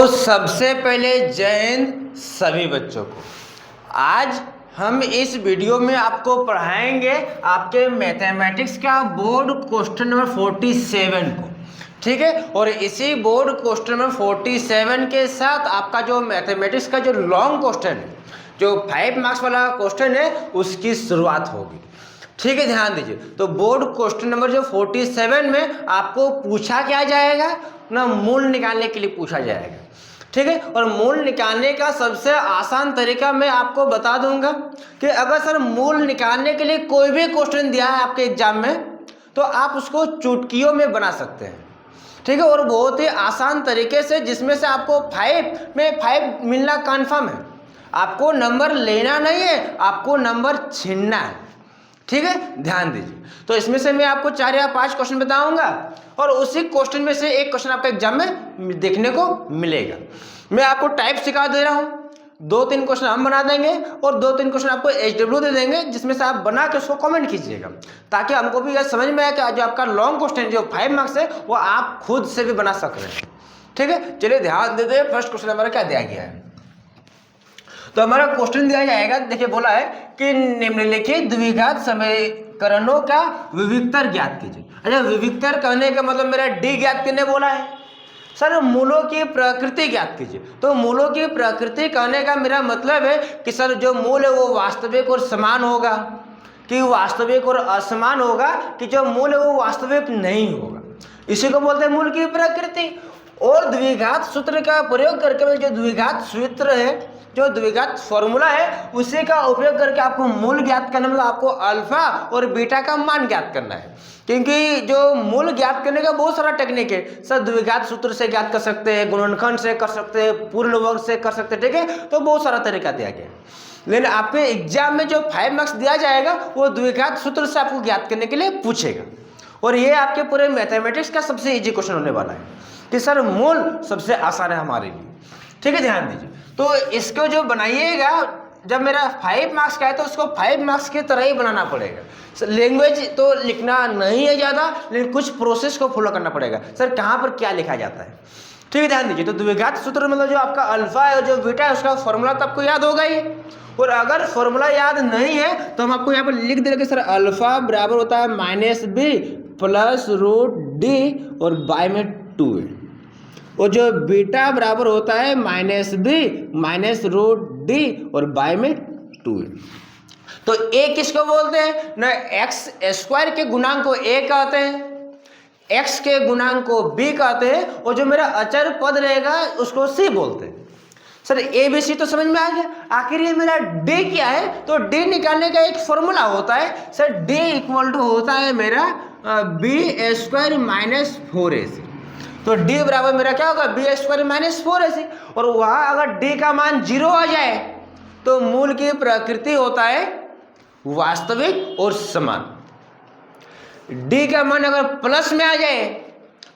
तो सबसे पहले जय हिंद सभी बच्चों को। आज हम इस वीडियो में आपको पढ़ाएंगे आपके मैथमेटिक्स का बोर्ड क्वेश्चन नंबर 47 को, ठीक है। और इसी बोर्ड क्वेश्चन नंबर 47 के साथ आपका जो मैथमेटिक्स का जो लॉन्ग क्वेश्चन है, जो 5 मार्क्स वाला क्वेश्चन है, उसकी शुरुआत होगी, ठीक है। ध्यान दीजिए। तो बोर्ड क्वेश्चन नंबर जो 47 में आपको पूछा क्या जाएगा ना, मूल निकालने के लिए पूछा जाएगा, ठीक है। और मूल निकालने का सबसे आसान तरीका मैं आपको बता दूंगा कि अगर सर मूल निकालने के लिए कोई भी क्वेश्चन दिया है आपके एग्जाम में, तो आप उसको चुटकियों में बना सकते हैं, ठीक है। और बहुत ही आसान तरीके से, जिसमें से आपको 5 मिलना कन्फर्म है। आपको नंबर लेना नहीं है, आपको नंबर छीनना है, ठीक है। ध्यान दीजिए। तो इसमें से मैं आपको 4 या 5 क्वेश्चन बताऊंगा और उसी क्वेश्चन में से एक क्वेश्चन आपके एग्जाम में देखने को मिलेगा। मैं आपको टाइप सिखा दे रहा हूँ, 2-3 क्वेश्चन हम बना देंगे और 2-3 क्वेश्चन आपको HW दे देंगे, जिसमें से आप बना के उसको कमेंट कीजिएगा, ताकि हमको भी यह समझ में आए कि जो आपका लॉन्ग क्वेश्चन जो 5 मार्क्स है वो आप खुद से भी बना सक रहे हैं, ठीक है। चलिए ध्यान देते हैं। फर्स्ट क्वेश्चन हमारा क्या दिया गया है। तो हमारा क्वेश्चन दिया जाएगा, देखिए बोला है कि निम्नलिखित द्विघात समीकरणों का विविक्तर ज्ञात कीजिए। अच्छा, विविक्तर कहने का मतलब मेरा डी ज्ञात करने बोला है। सर मूलों की प्रकृति ज्ञात कीजिए। तो मूलों की प्रकृति कहने का मेरा मतलब है कि सर जो मूल है वो वास्तविक और समान होगा, कि वास्तविक और असमान होगा, कि जो मूल है वो वास्तविक नहीं होगा। इसी को बोलते हैं मूल की प्रकृति। और द्विघात सूत्र का प्रयोग करके, जो द्विघात सूत्र है, जो द्विघात फॉर्मूला है, उसी का उपयोग करके आपको मूल ज्ञात करना, मतलब आपको अल्फा और बीटा का मान ज्ञात करना है। क्योंकि जो मूल ज्ञात करने का बहुत सारा टेक्निक है सर। द्विघात सूत्र से ज्ञात कर सकते हैं, गुणनखंड से कर सकते हैं, पूर्ण वर्ग से कर सकते हैं, ठीक है। तो बहुत सारा तरीका दिया गया है, लेकिन आपके एग्जाम में जो 5 मार्क्स दिया जाएगा वो द्विघात सूत्र से आपको ज्ञात करने के लिए पूछेगा। और ये आपके पूरे मैथमेटिक्स का सबसे इजी क्वेश्चन होने वाला है कि सर मूल सबसे आसान है हमारे लिए, ठीक है। ध्यान दीजिए। तो इसको जो बनाइएगा, जब मेरा 5 मार्क्स का है तो उसको 5 मार्क्स की तरह ही बनाना पड़ेगा। लैंग्वेज तो लिखना नहीं है ज़्यादा, लेकिन कुछ प्रोसेस को फॉलो करना पड़ेगा। सर कहाँ पर क्या लिखा जाता है, ठीक है। ध्यान दीजिए। तो द्विघात सूत्र मतलब जो आपका अल्फा है और जो बीटा है, उसका फॉर्मूला तो आपको याद होगा ही। और अगर फॉर्मूला याद नहीं है तो हम आपको यहाँ पर लिख देंगे सर अल्फा बराबर होता है -b + √d और बाय में 2 है। और जो बीटा बराबर होता है -b - √d और बाय में 2 है। तो a किसको बोलते हैं ना, x² के गुणांक को a कहते हैं, x के गुणांक को b कहते हैं, और जो मेरा अचर पद रहेगा उसको c बोलते हैं। सर a b c तो समझ में आ गया। आखिर ये मेरा d क्या है, तो d निकालने का एक फॉर्मूला होता है सर, d = होता है मेरा b² - 4ac। तो d बराबर मेरा क्या होगा, b² - 4ac। और वहां अगर d का मान 0 आ जाए तो मूल की प्रकृति होता है वास्तविक और समान। d का मान अगर प्लस में आ जाए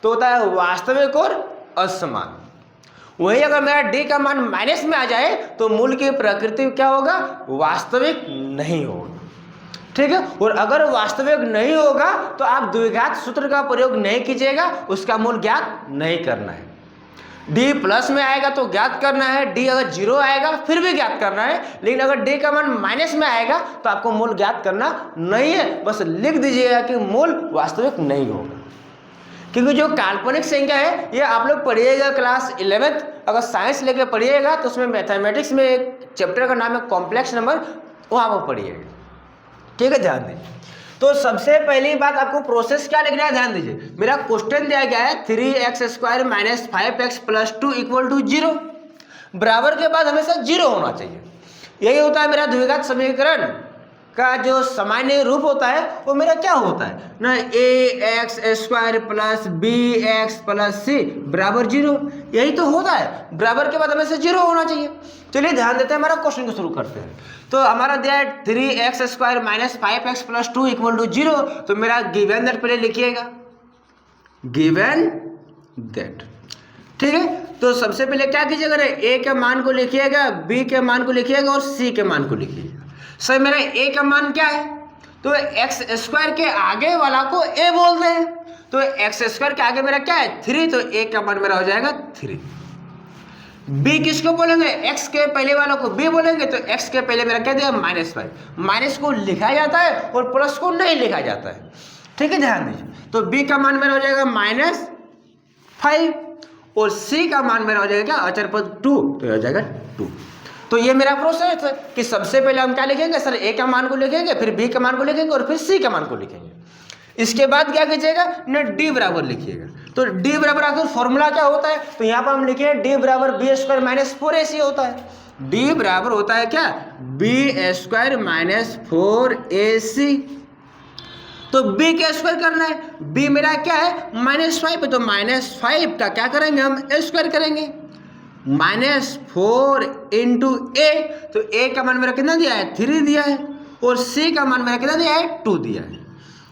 तो होता है वास्तविक और असमान। वही अगर मेरा d का मान माइनस में आ जाए तो मूल की प्रकृति क्या होगा, वास्तविक नहीं होगा, ठीक है। और अगर वास्तविक नहीं होगा तो आप द्विघात सूत्र का प्रयोग नहीं कीजिएगा, उसका मूल ज्ञात नहीं करना है। d प्लस में आएगा तो ज्ञात करना है, d अगर 0 आएगा फिर भी ज्ञात करना है, लेकिन अगर d का मान माइनस में आएगा तो आपको मूल ज्ञात करना नहीं है। बस लिख दीजिएगा कि मूल वास्तविक नहीं होगा। क्योंकि जो काल्पनिक संख्या है ये आप लोग पढ़िएगा क्लास 11th, अगर साइंस लेके पढ़िएगा तो उसमें मैथमेटिक्स में एक चैप्टर का नाम है कॉम्प्लेक्स नंबर, वहाँ पर पढ़िएगा, ठीक है। ध्यान दीजिए। तो सबसे पहली बात आपको प्रोसेस क्या लिखना है, ध्यान दीजिए। मेरा क्वेश्चन दिया गया है 3x² - 5x + 2 = 0। बराबर के बाद हमेशा 0 होना चाहिए। यही होता है मेरा द्विघात समीकरण का जो सामान्य रूप होता है, वो मेरा क्या होता है ना, ax² + bx + c = 0। यही तो होता है, बराबर के बाद हमेशा 0 होना चाहिए। चलिए ध्यान देते हैं, हमारा क्वेश्चन को शुरू करते हैं। तो हमारा दिया है 3x² - 5x + 2 = 0। तो मेरा गिवन दैट पहले लिखिएगा, गिवन दैट, ठीक है। तो सबसे पहले क्या कीजिएगा, a के मान को लिखिएगा, b के मान को लिखिएगा और c के मान को लिखिएगा। सर मेरा a का मान क्या है, तो x² के आगे वाला को a बोलते हैं। तो x² के आगे मेरा क्या है, 3, तो a का मान मेरा हो जाएगा 3। बी किसको बोलेंगे, एक्स के पहले वालों को बी बोलेंगे, तो एक्स के पहले मेरा क्या दिया -5। माइनस को लिखा जाता है और प्लस को नहीं लिखा जाता है, ठीक है, ध्यान दीजिए। तो बी का मान मेरा हो जाएगा -5 और सी का मान मेरा हो जाएगा क्या, अचर पद 2, तो हो जाएगा 2। तो ये मेरा प्रोसेस है कि सबसे पहले हम क्या लिखेंगे सर, ए का मान को लिखेंगे, फिर बी का मान को लिखेंगे और फिर सी का मान को लिखेंगे। इसके बाद क्या कीजिएगा ना, डी बराबर लिखिएगा। तो डी बराबर आखिर फॉर्मूला क्या होता है, तो यहाँ पर हम लिखे डी बराबर बी स्क्वायर माइनस 4ac होता है। डी बराबर होता है क्या, बी स्क्वायर माइनस 4ac। तो बी का स्क्वायर करना है, बी मेरा क्या है -5 है, तो -5 का क्या करेंगे हम स्क्वायर करेंगे, -4 इंटू ए, तो ए का मान मेरा कितना दिया है 3 दिया है और सी का मान मेरा कितना दिया है 2 दिया है,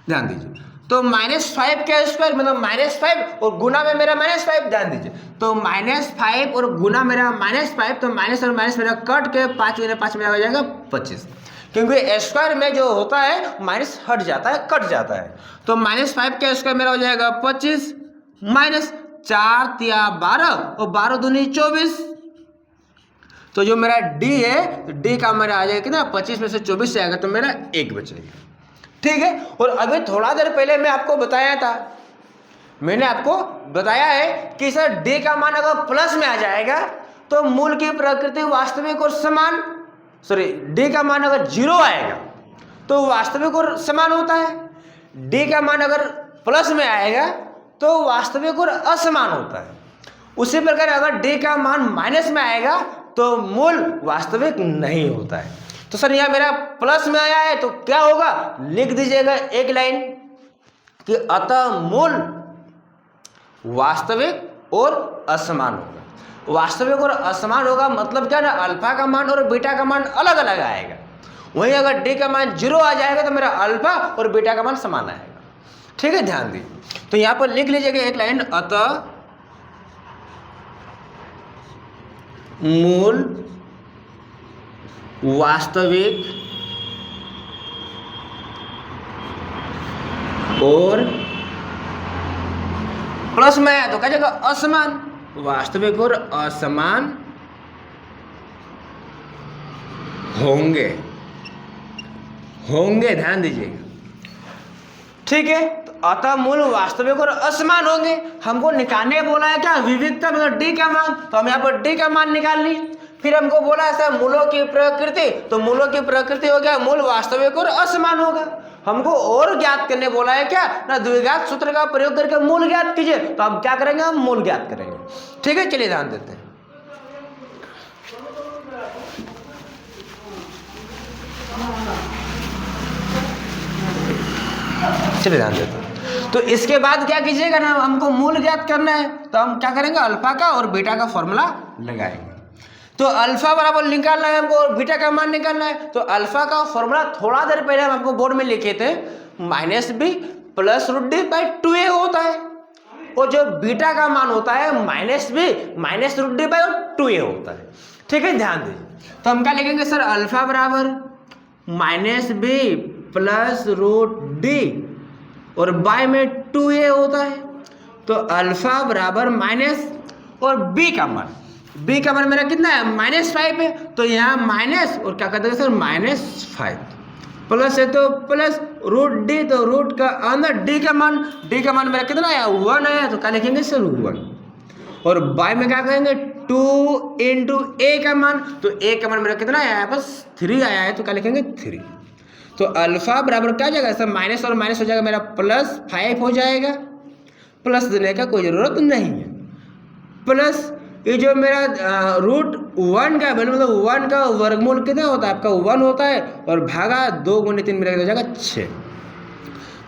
ध्यान दीजिए। तो -5 का स्क्वायर मतलब -5 और गुना में मेरा -5, ध्यान दीजिए। तो -5 और गुना मेरा -5, तो माइनस और माइनस मेरा कट के 5 गुना 5 मेरा हो जाएगा 25, क्योंकि स्क्वायर में जो होता है माइनस हट जाता है, कट जाता है। तो -5 का स्क्वायर मेरा हो जाएगा 25 माइनस 4 तिया 12 और 12 दूनी 24। तो जो मेरा डी है, तो डी का मेरा आ जाएगा कितना, 25 में से 24 से आएगा तो मेरा 1 बचेगा, ठीक है। और अभी थोड़ा देर पहले मैं आपको बताया था, मैंने आपको बताया है कि सर डी का मान अगर प्लस में आ जाएगा तो मूल की प्रकृति वास्तविक और समान, सॉरी डी का मान अगर 0 आएगा तो वास्तविक और समान होता है, डी का मान अगर प्लस में आएगा तो वास्तविक और असमान होता है। उसी प्रकार अगर डी का मान माइनस में आएगा तो मूल वास्तविक नहीं होता है। तो सर यहाँ मेरा प्लस में आया है तो क्या होगा, लिख दीजिएगा एक लाइन कि अतः मूल वास्तविक और असमान होगा। वास्तविक और असमान होगा मतलब क्या ना, अल्फा का मान और बीटा का मान अलग अलग आएगा। वहीं अगर डी का मान 0 आ जाएगा तो मेरा अल्फा और बीटा का मान समान आएगा, ठीक है, ध्यान दीजिए। तो यहाँ पर लिख लीजिएगा एक लाइन, अतः मूल वास्तविक और प्लस में आया तो क्या जगह असमान, वास्तविक और असमान होंगे, ध्यान दीजिएगा, ठीक है। तो अतः मूल वास्तविक और असमान होंगे। हमको निकालने बोला है क्या, विविधता मतलब डी का मान, तो हम यहाँ पर डी का मान निकाल ली। फिर हमको बोला है सर मूलों की प्रकृति, तो मूलों की प्रकृति हो गया मूल वास्तविक और असमान होगा। हमको और ज्ञात करने बोला है क्या ना, द्विघात सूत्र का प्रयोग करके मूल ज्ञात कीजिए। तो हम क्या करेंगे, हम मूल ज्ञात करेंगे, ठीक है। चलिए ध्यान देते हैं, चलिए ध्यान देते हैं। तो इसके बाद क्या कीजिएगा ना, हमको मूल ज्ञात करना है तो हम क्या करेंगे, अल्फा का और बीटा का फॉर्मूला लगाएंगे। तो अल्फा बराबर निकालना है हमको और बीटा का मान निकालना है। तो अल्फा का फॉर्मूला थोड़ा देर पहले हम आपको बोर्ड में लिखे थे, -b + √d/2a होता है, और जो बीटा का मान होता है -b - √d/2a होता है, ठीक है, ध्यान दीजिए। तो हम क्या लिखेंगे सर, अल्फा बराबर -b + √d और बाय में 2a होता है। तो अल्फा बराबर माइनस और b का मान मेरा कितना है -5 है, तो यहाँ माइनस और क्या कहते हैं सर -5 प्लस है तो प्लस √d, तो रूट का अंदर d का मान मेरा कितना आया 1 आया, तो क्या लिखेंगे सर 1, और बाय में क्या कहेंगे 2 इंटू a का मान, तो a का मान मेरा कितना आया है बस 3 आया है, तो क्या लिखेंगे 3। तो अल्फा बराबर क्या जाएगा सर, माइनस और माइनस हो जाएगा मेरा +5 हो जाएगा, प्लस देने का कोई ज़रूरत नहीं है, प्लस ये जो मेरा √1 का वैल्यू मतलब 1 का वर्गमूल कितना होता है आपका 1 होता है, और भागा 2 × 3 मेरा हो जाएगा 6।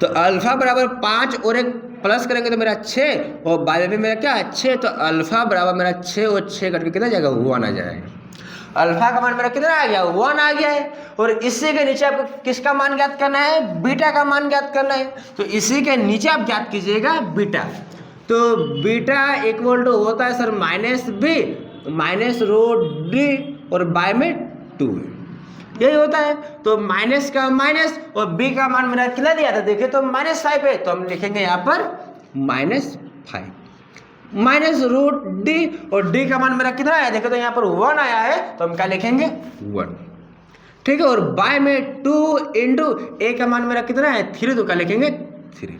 तो अल्फा बराबर 5 और एक प्लस करेंगे तो मेरा 6, और बाद में मेरा क्या है 6, तो अल्फा बराबर मेरा 6 और 6 करके कितना जाएगा 1 आ जाएगा। अल्फा का मान मेरा कितना आ गया 1 आ गया है, और इसी के नीचे आपको किसका मान ज्ञात करना है, बीटा का मान ज्ञात करना है। तो इसी के नीचे आप ज्ञात कीजिएगा बीटा। तो बीटा इक्वल टू होता है सर -b - √d और बाय में 2, यही होता है। तो माइनस का माइनस और b का मान मेरा कितना दिया था देखिए, तो -5 है, तो हम लिखेंगे यहाँ पर -5 माइनस रूट डी, और डी का मान मेरा कितना आया देखो तो यहाँ पर 1 आया है तो हम क्या लिखेंगे 1, ठीक है। और बाय में 2 इंटू ए का मान मेरा कितना है 3, तो क्या लिखेंगे 3,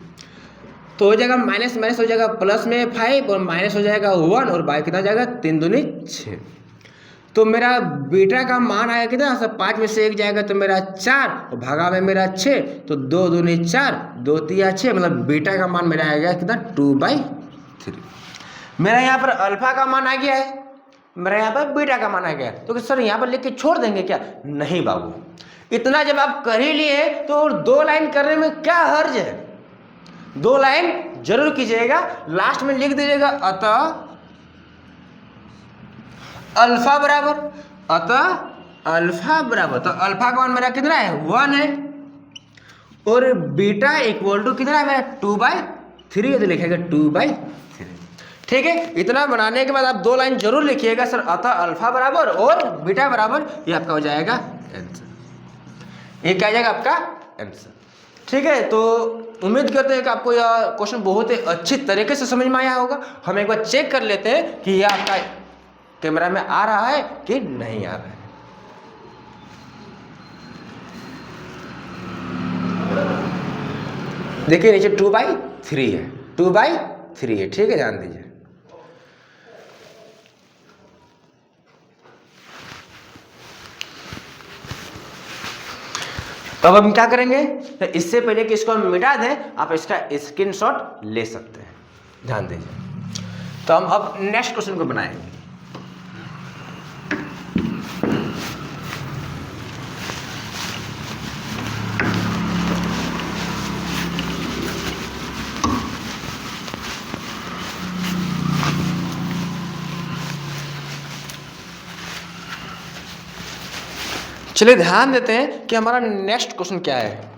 तो हो जाएगा माइनस माइनस हो जाएगा प्लस में 5 और माइनस हो जाएगा 1 और बाय कितना जाएगा 3 दूनी 6, तो मेरा बीटा का मान आया कितना, सब 5 में से 1 जाएगा तो मेरा 4 और भागा में मेरा 6, तो 2 दूनी 4, 2 3 6, मतलब बीटा का मान मेरा आएगा कितना 2/3। मेरा यहाँ पर अल्फा का मान आ गया है, मेरा यहाँ पर बीटा का मान आ गया है, तो सर यहाँ पर लिख के छोड़ देंगे क्या, नहीं बाबू, इतना जब आप कर ही लिए तो 2 लाइन करने में क्या हर्ज है, 2 लाइन जरूर कीजिएगा, लास्ट में लिख दीजिएगा अतः अल्फा बराबर, अतः अल्फा बराबर, तो अल्फा का मान मेरा कितना है 1 है और बीटा इक्वल टू कितना है मेरा 2/3, तो लिखेगा 2/3, ठीक है। इतना बनाने के बाद आप 2 लाइन जरूर लिखिएगा सर, अतः अल्फा बराबर और बीटा बराबर, ये आपका हो जाएगा आंसर, ये क्या आ जाएगा आपका आंसर, ठीक है। तो उम्मीद करते हैं कि आपको यह क्वेश्चन बहुत ही अच्छी तरीके से समझ में आया होगा। हम एक बार चेक कर लेते हैं कि यह आपका कैमरा में आ रहा है कि नहीं आ रहा है। देखिए नीचे 2/3 है, 2/3 है, ठीक है, ध्यान दीजिए। तो अब हम क्या करेंगे, तो इससे पहले कि इसको हम मिटा दें, आप इसका स्क्रीनशॉट ले सकते हैं, ध्यान दीजिए। तो हम अब नेक्स्ट क्वेश्चन को बनाएंगे। चलिए ध्यान देते हैं कि हमारा नेक्स्ट क्वेश्चन क्या है,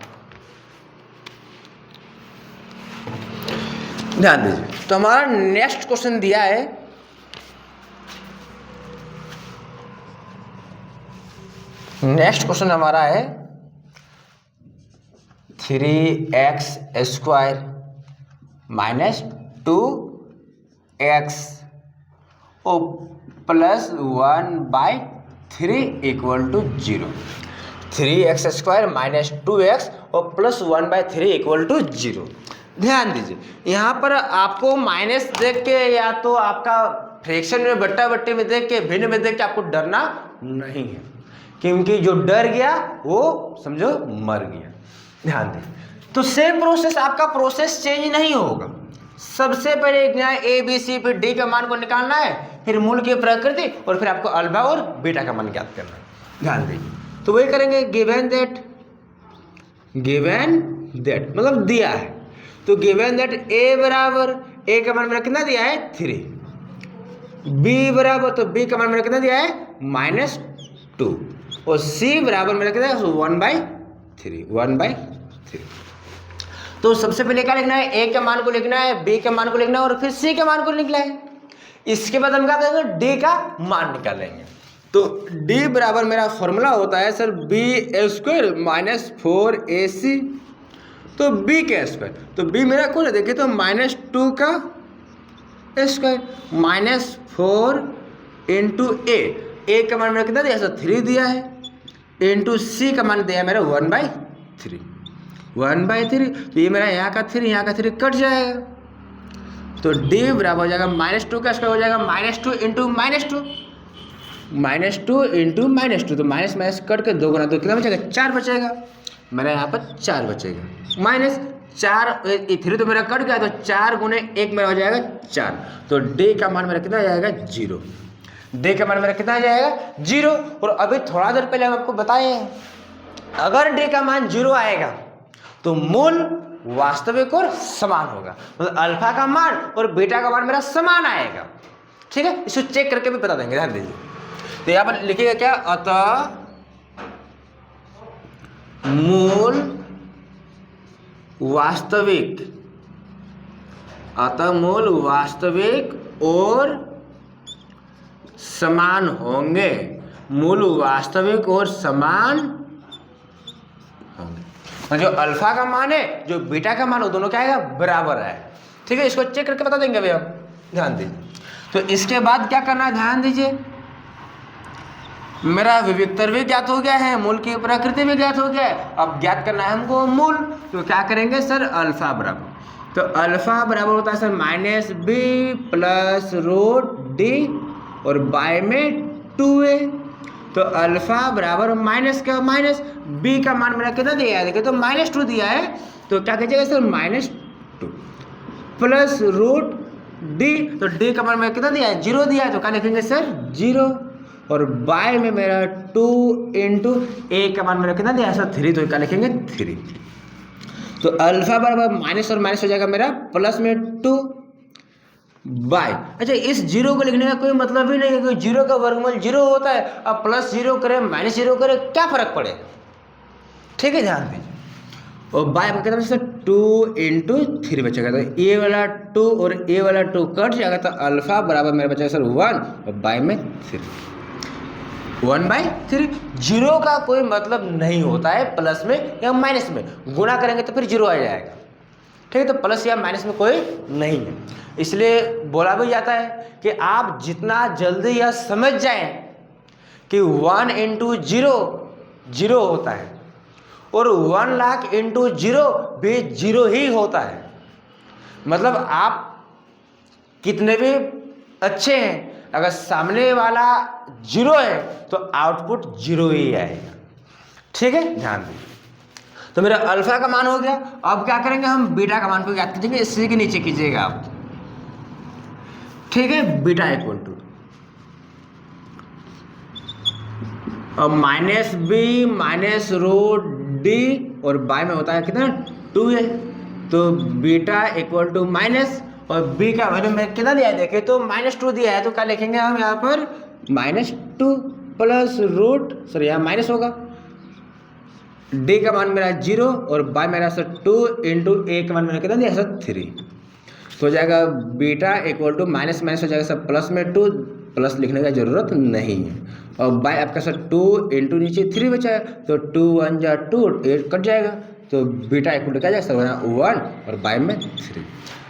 ध्यान दीजिए। तो हमारा नेक्स्ट क्वेश्चन दिया है, नेक्स्ट क्वेश्चन हमारा है 3x² minus 2x plus 1/3 equal to 0। 3x² minus 2x और प्लस 1/3 इक्वल टू 0। ध्यान दीजिए, यहाँ पर आपको माइनस देख के या तो आपका फ्रैक्शन में बट्टा बट्टी में देख के भिन्न में देख के आपको डरना नहीं है, क्योंकि जो डर गया वो समझो मर गया। ध्यान दें, तो सेम प्रोसेस, आपका प्रोसेस चेंज नहीं होगा। सबसे पहले ए बी सी फिर डी का मान को निकालना है, फिर मूल की प्रकृति और फिर आपको अल्फा और बीटा का मान ज्ञात करना है। ध्यान दीजिए, तो वही करेंगे, गिवन दैट मतलब दिया है, तो गिवन दैट ए बराबर, ए का मान मेरा कितना दिया है 3, बी बराबर, तो बी का मान मेरा कितना दिया है -2 और सी बराबर मेरा कितना है 1/3। तो सबसे पहले क्या लिखना है, ए के मान को लिखना है, बी के मान को लिखना है और फिर सी के मान को लिखना है। इसके बाद हम क्या करेंगे, डी का मान निकालेंगे। तो डी बराबर मेरा फॉर्मूला होता है सर b² माइनस 4ac, तो b के स्क्वायर, तो b मेरा कौन है देखिए, तो -2 का स्क्वायर माइनस 4 इंटू ए का मान मेरा कितना दिया सर 3 दिया है, इंटू सी का मान दिया है मेरा 1/3, तो ये मेरा यहाँ का 3 यहाँ का 3 कट जाएगा, तो डी बराबर हो जाएगा -2 का स्क्वायर हो जाएगा -2 इंटू -2, -2 इंटू -2, तो माइनस माइनस कट के 2 गुना, तो कितना बचेगा 4 बचेगा, मेरा यहाँ पर 4 बचेगा, माइनस 4 3 तो मेरा कट गया, तो 4 गुने 1 मेरा हो जाएगा 4, तो डी का मान मेरा कितना आ जाएगा 0, डी का मान मेरा कितना आ जाएगा 0। और अभी थोड़ा देर पहले हम आपको बताए हैं, अगर डी का मान 0 आएगा तो मूल वास्तविक और समान होगा, मतलब अल्फा का मान और बीटा का मान मेरा समान आएगा, ठीक है। इसको चेक करके भी बता देंगे, ध्यान दीजिए। तो यहाँ पर लिखिएगा क्या, अतः मूल वास्तविक और समान होंगे, मूल वास्तविक और समान होंगे, जो अल्फा का मान है जो बीटा का मान हो दोनों क्या आएगा बराबर है, ठीक है। इसको चेक करके बता देंगे अभी हम, ध्यान दीजिए। तो इसके बाद क्या करना है, ध्यान दीजिए, मेरा विविक्तर भी ज्ञात हो गया है, मूल की प्रकृति भी ज्ञात हो गया है। अब ज्ञात करना है हमको मूल, तो क्या करेंगे सर, अल्फा बराबर, तो अल्फा बराबर होता है sir minus b plus root d और बाय में 2a। तो अल्फा बराबर माइनस का माइनस, बी का मान मेरा कितना दिया है, देखिए तो -2 दिया है, तो क्या कीजिएगा सर -2 प्लस रूट डी, तो डी का मान मेरा कितना दिया है, 0 दिया है, तो क्या लिखेंगे सर 0, और बाय में मेरा 2 इंटू ए का मान मेरा कितना दिया है सर 3, तो क्या लिखेंगे 3। तो अल्फा बराबर माइनस और माइनस हो जाएगा मेरा प्लस में 2 बाय, अच्छा इस 0 को लिखने का कोई मतलब ही नहीं है, क्योंकि 0 का वर्गमूल 0 होता है। अब प्लस 0 करे माइनस 0 करे क्या फर्क पड़ेगा, ठीक है, ध्यान दीजिए। और बाय का कितना सर 2 इंटू 3 बचेगा, तो ए वाला 2 और ए वाला 2 कट जाएगा, तो अल्फा बराबर मेरा बचेगा सर 1 और बाय में 3, 1/3। 0 का कोई मतलब नहीं होता है प्लस में या माइनस में, गुणा करेंगे तो फिर 0 आ जाएगा, ठीक है, तो प्लस या माइनस में कोई नहीं है। इसलिए बोला भी जाता है कि आप जितना जल्दी यह समझ जाएं कि 1 इंटू 0 0 होता है और 1 लाख इंटू 0 भी 0 ही होता है, मतलब आप कितने भी अच्छे हैं, अगर सामने वाला 0 है तो आउटपुट 0 ही आएगा, ठीक है, ध्यान दीजिए। तो मेरा अल्फा का मान हो गया, अब क्या करेंगे हम बीटा का मान को ज्ञात कीजिएगा, इसी के नीचे कीजिएगा आप, ठीक है, बीटा इक्वल टू अब minus b minus root d और बाय में होता है कितना 2a, तो बीटा इक्वल टू माइनस, और b का वैल्यू में कितना दिया है, देखिए तो -2 दिया है, तो क्या लिखेंगे हम यहाँ पर -2 प्लस रूट, सॉरी यहाँ माइनस होगा, d का मान मेरा 0 और बाय मेरा सर 2 इंटू a का मान मेरा कितना दिया है सर 3, तो हो जाएगा beta equal to minus minus हो जाएगा सर प्लस में 2, प्लस लिखने का जरूरत नहीं है, और बाय आपका सर 2 इंटू नीचे 3 बचा है, तो 2 1 जा 2 8 कट जाएगा, तो बीटा इक्वल टू क्या जाएगा सर 1 और बाय में 3।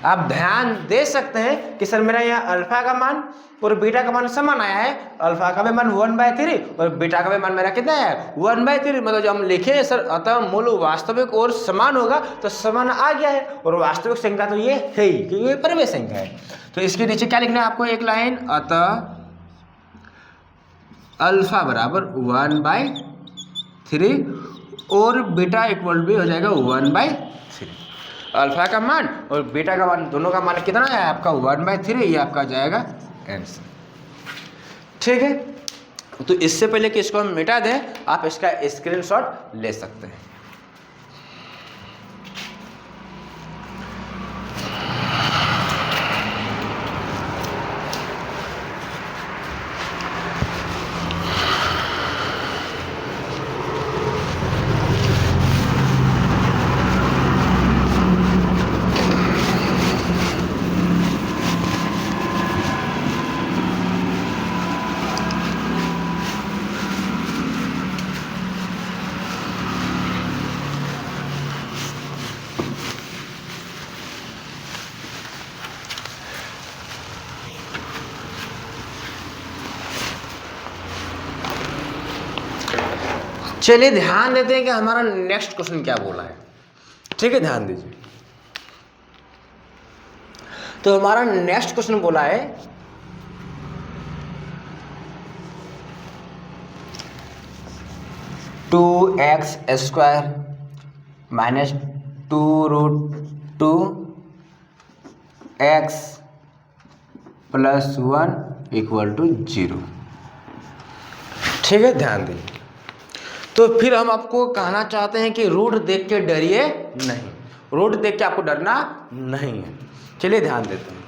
आप ध्यान दे सकते हैं कि सर मेरा यहाँ अल्फा का मान और बीटा का मान समान आया है, अल्फा का भी मान 1/3 और बीटा का भी मान मेरा कितना है 1/3, मतलब जब हम लिखे सर अतः मूल वास्तविक और समान होगा तो समान आ गया है, और वास्तविक संख्या तो ये है ही क्योंकि ये परिमेय संख्या है। तो इसके नीचे क्या लिखना है आपको, एक लाइन, अतः अल्फा बराबर 1/3 और बीटा इक्वल भी हो जाएगा 1/3। अल्फा का मान और बीटा का मान दोनों का मान कितना है आपका 1/3, ये आपका जाएगा आंसर, ठीक है। तो इससे पहले कि इसको हम मिटा दें, आप इसका स्क्रीनशॉट ले सकते हैं। चलिए ध्यान देते हैं कि हमारा नेक्स्ट क्वेश्चन क्या बोला है, ठीक है, ध्यान दीजिए। तो हमारा नेक्स्ट क्वेश्चन बोला है 2x² माइनस 2√2x + 1 = 0, ठीक है, ध्यान दीजिए। तो फिर हम आपको कहना चाहते हैं कि रूट देख के डरिए नहीं, रूट देख के आपको डरना नहीं है। चलिए ध्यान देते हैं।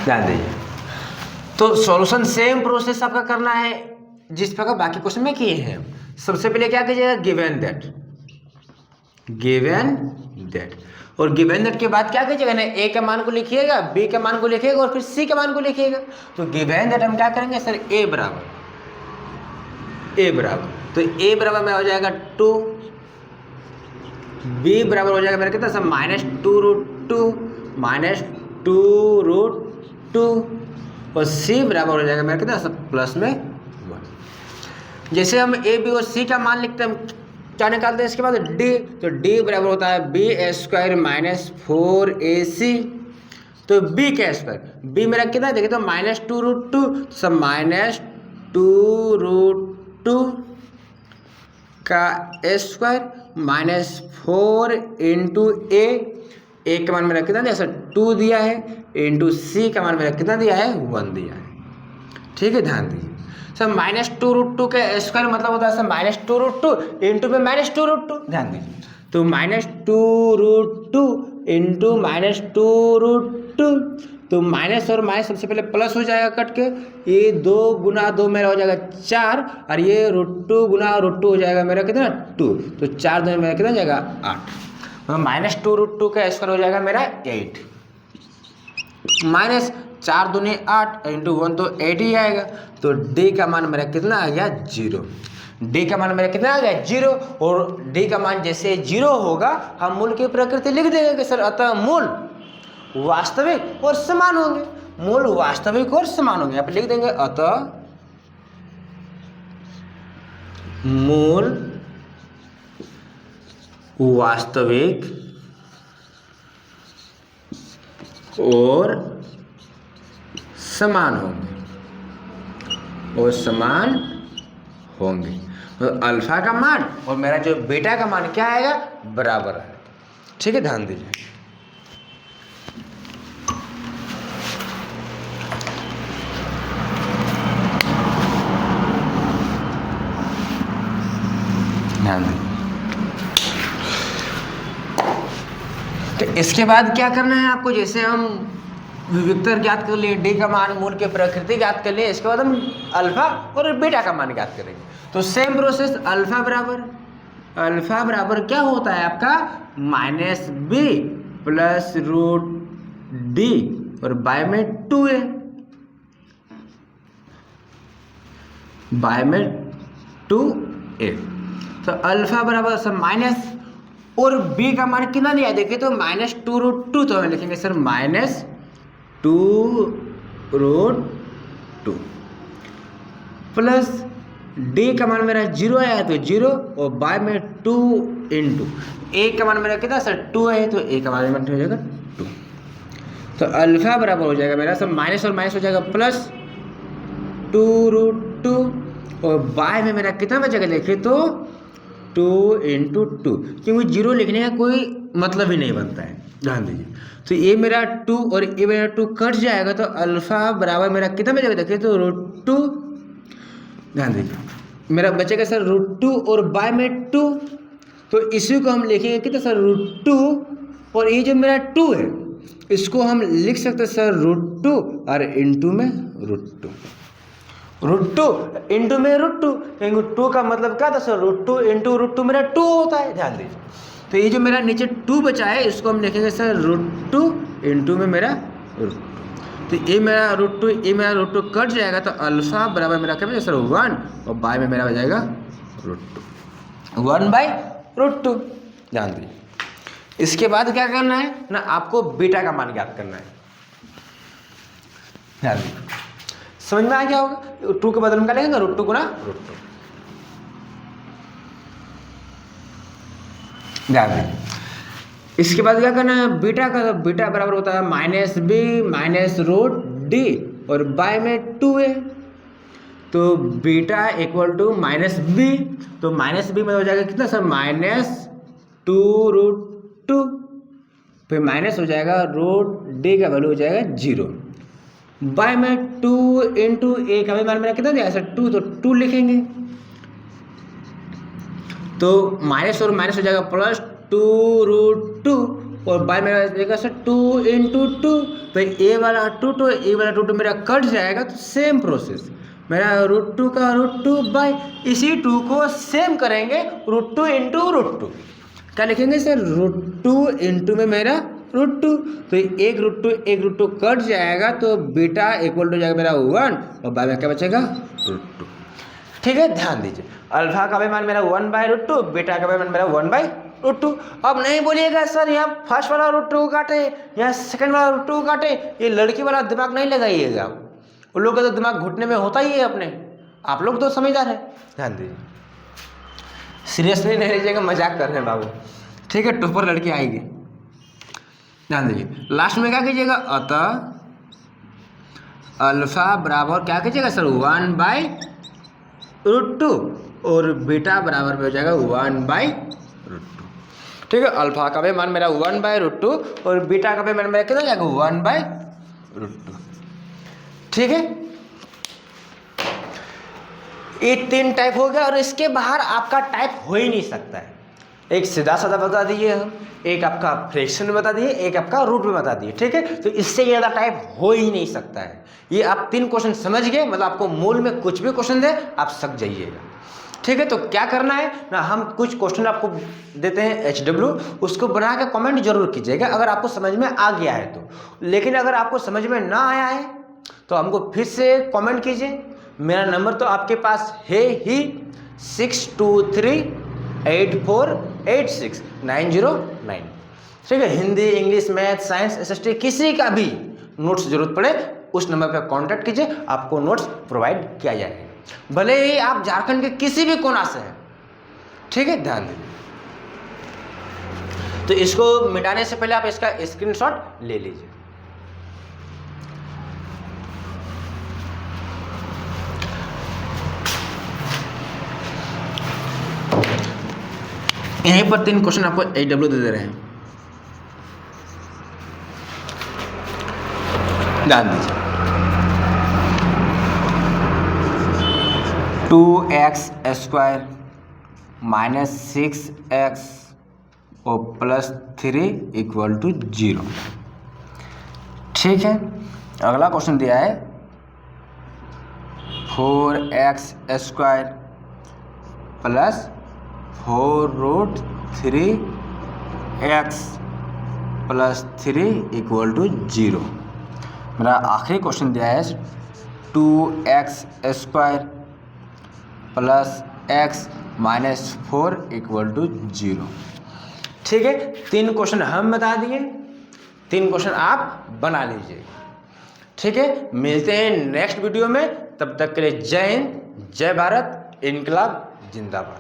ध्यान दीजिए, तो सॉल्यूशन सेम प्रोसेस आपका करना है जिस प्रकार बाकी क्वेश्चन में किए हैं। सबसे पहले क्या कीजिएगा, गिवन दैट, और गिवन दैट के बाद क्या कीजिएगा ना, ए के मान को लिखिएगा, बी के मान को लिखिएगा और फिर सी के मान को लिखिएगा। तो गिवन दैट हम क्या करेंगे सर, ए बराबर, तो ए बराबर में हो जाएगा 2 b बराबर हो जाएगा मेरा कितना सब -2√2 -2√2 और c बराबर हो जाएगा मेरा कितना सब प्लस में 1। जैसे हम a b और c का मान लिखते हैं, क्या निकालते हैं इसके बाद d, तो d बराबर होता है b² - 4ac, तो b का स्क्वायर, b मेरा कितना है देखिए तो -2√2 सब -2√2 का स्क्वायर -4 इंटू a का मान मेरा कितना दिया सर 2 दिया है, इंटू c का मान मेरा कितना दिया है 1 दिया है। ठीक है, ध्यान दीजिए सर -2√2 का स्क्वायर मतलब होता है सर -2√2 इंटू में -2√2, ध्यान दीजिए तो -2√2 इंटू -2√2, तो माइनस और माइनस सबसे पहले प्लस हो जाएगा कट के, ये 2 गुना 2 मेरा हो जाएगा 4 और ये √2 गुना √2 हो जाएगा मेरा कितना 2, तो 4 2 मेरा कितना जाएगा 8, -2√2 का स्क्वायर हो जाएगा मेरा 8 माइनस 4 दूनी 8 इंटू 1 तो 8 ही आएगा, तो d का मान मेरा कितना आ गया 0, d का मान मेरा कितना आ गया 0, और d का मान जैसे 0 होगा हम मूल की प्रकृति लिख देंगे कि सर अतः मूल वास्तविक और समान होंगे, मूल वास्तविक और समान होंगे, यहाँ पे लिख देंगे अतः मूल वास्तविक और समान होंगे तो अल्फा का मान और मेरा जो बीटा का मान क्या आएगा बराबर है। ठीक है, ध्यान दीजिए तो इसके बाद क्या करना है आपको, जैसे हम विविक्तर ज्ञात कर लिए, डी का मान मूल के प्रकृति ज्ञात कर लिए, इसके बाद हम अल्फा और बीटा का मान ज्ञात करेंगे। तो सेम प्रोसेस, अल्फा बराबर क्या होता है आपका -b प्लस √d और बाय में 2a, तो अल्फा बराबर सर माइनस और b का मान कितना दिया है देखिए तो -2√2, तो हम लिखेंगे सर -2√2 प्लस d का मान मेरा 0 आया तो 0 और बाय में 2 इंटू a का मान मेरा कितना सर 2 है, तो a का मान हो जाएगा 2, तो अल्फा बराबर हो जाएगा मेरा सब माइनस और माइनस हो जाएगा प्लस 2√2 और बाय में मेरा कितना बचेगा देखिए तो 2 इंटू 2, क्योंकि 0 लिखने का कोई मतलब ही नहीं बनता है, ध्यान दीजिए। तो ये मेरा 2 और ये मेरा 2 कट जाएगा, तो अल्फा बराबर मेरा कितना बचेगा देखिए तो √2, ध्यान दीजिए मेरा बचेगा सर √2 और बाय में 2, तो इसी को हम लिखेंगे कितना सर √2 और ये जो मेरा 2 है इसको हम लिख सकते हैं सर √2 और इंटू में √2 इंटू में √2, क्योंकि 2 का मतलब क्या था सर √2 इंटू √2 मेरा 2 होता है, ध्यान दीजिए। तो ये जो मेरा नीचे 2 बचा है इसको हम लिखेंगे सर √2 इंटू में मेरा √2, तो ये मेरा √2 कट जाएगा, तो अल्फा बराबर मेरा क्या बचेगा सर 1 और बाय में मेरा बजाएगा √2, 1/√2, ध्यान दीजिए। इसके बाद क्या करना है ना, आपको बीटा का मान ज्ञात करना है, ध्यान दीजिए। समझ में आ गया होगा, 2 के बदले में क्या लिखेंगे √2 गुना √2, ध्यान दीजिए। इसके बाद क्या करना है बीटा का, बीटा बराबर होता है -b -√d और बाय में 2a, तो बीटा इक्वल टू -b, तो -b में हो जाएगा कितना सर -2√2, फिर माइनस हो जाएगा √d का वैल्यू हो जाएगा 0, बाय में 2 इंटू a का मान मेरा कितना दिया सर 2, तो 2 लिखेंगे, तो माइनस और माइनस हो जाएगा प्लस 2√2 और बाय मेरा जाएगा सर 2 इंटू 2, तो a वाला 2 तो a वाला 2 मेरा कट जाएगा, तो सेम प्रोसेस मेरा √2 का √2 बाय इसी 2 को सेम करेंगे √2 इंटू √2, क्या लिखेंगे सर √2 इंटू में मेरा √2, तो एक √2 कट जाएगा, तो बीटा इक्वल टू जाएगा मेरा 1 और बाय में क्या बचेगा √2। ठीक है, ध्यान दीजिए, अल्फा का भी मान मेरा 1/√2, बीटा का भी मान मेरा 1/√2। अब नहीं बोलिएगा सर यहाँ फर्स्ट वाला √2 काटे, यहाँ सेकंड वाला √2 काटे, ये लड़की वाला दिमाग नहीं लगाइएगा आप, उन लोगों का तो दिमाग घुटने में होता ही है अपने, आप लोग तो समझदार है। ध्यान दीजिए, सीरियसली नहीं लीजिएगा, मजाक कर रहे हैं बाबू, ठीक है, टॉपर लड़की आएगी। ध्यान दीजिए, लास्ट में क्या कीजिएगा, अतः अल्फा बराबर क्या कीजिएगा सर 1/√2 और बीटा बराबर हो जाएगा 1/√2। ठीक है, अल्फा का भी मान मेरा 1/√2 और बीटा का भी मान मेरा कितना हो जाएगा 1/√2। ठीक है, ये 3 टाइप हो गया और इसके बाहर आपका टाइप हो ही नहीं सकता है। एक सीधा साधा बता दिए हम, एक आपका फ्रैक्शन में बता दिए, एक आपका रूट में बता दिए। ठीक है, तो इससे ज़्यादा टाइप हो ही नहीं सकता है। ये आप 3 क्वेश्चन समझ गए, मतलब आपको मूल में कुछ भी क्वेश्चन दे आप सक जाइएगा। ठीक है, तो क्या करना है ना, हम कुछ क्वेश्चन आपको देते हैं HW, उसको बना के कमेंट जरूर कीजिएगा अगर आपको समझ में आ गया है तो। लेकिन अगर आपको समझ में ना आया है तो हमको फिर से कमेंट कीजिए। मेरा नंबर तो आपके पास है ही 6238486909। ठीक है, Hindi, English, math, science, SST किसी का भी नोट्स जरूरत पड़े उस नंबर पर कांटेक्ट कीजिए, आपको नोट्स प्रोवाइड किया जाएगा, भले ही आप झारखंड के किसी भी कोना से हैं। ठीक है, ध्यान दीजिए। तो इसको मिटाने से पहले आप इसका स्क्रीनशॉट ले लीजिए। यहीं पर 3 क्वेश्चन आपको HW दे रहे हैं, ध्यान दीजिए। 2x² - 6x और +3 = 0। ठीक है, अगला क्वेश्चन दिया है 4x² + 4√3x + 3 = 0। मेरा आखिरी क्वेश्चन दिया है 2x² + x - 4 = 0। ठीक है, 3 क्वेश्चन हम बता दिए, 3 क्वेश्चन आप बना लीजिए। ठीक है, मिलते हैं नेक्स्ट वीडियो में, तब तक के लिए जय हिंद, जय भारत, इनकलाब जिंदाबाद।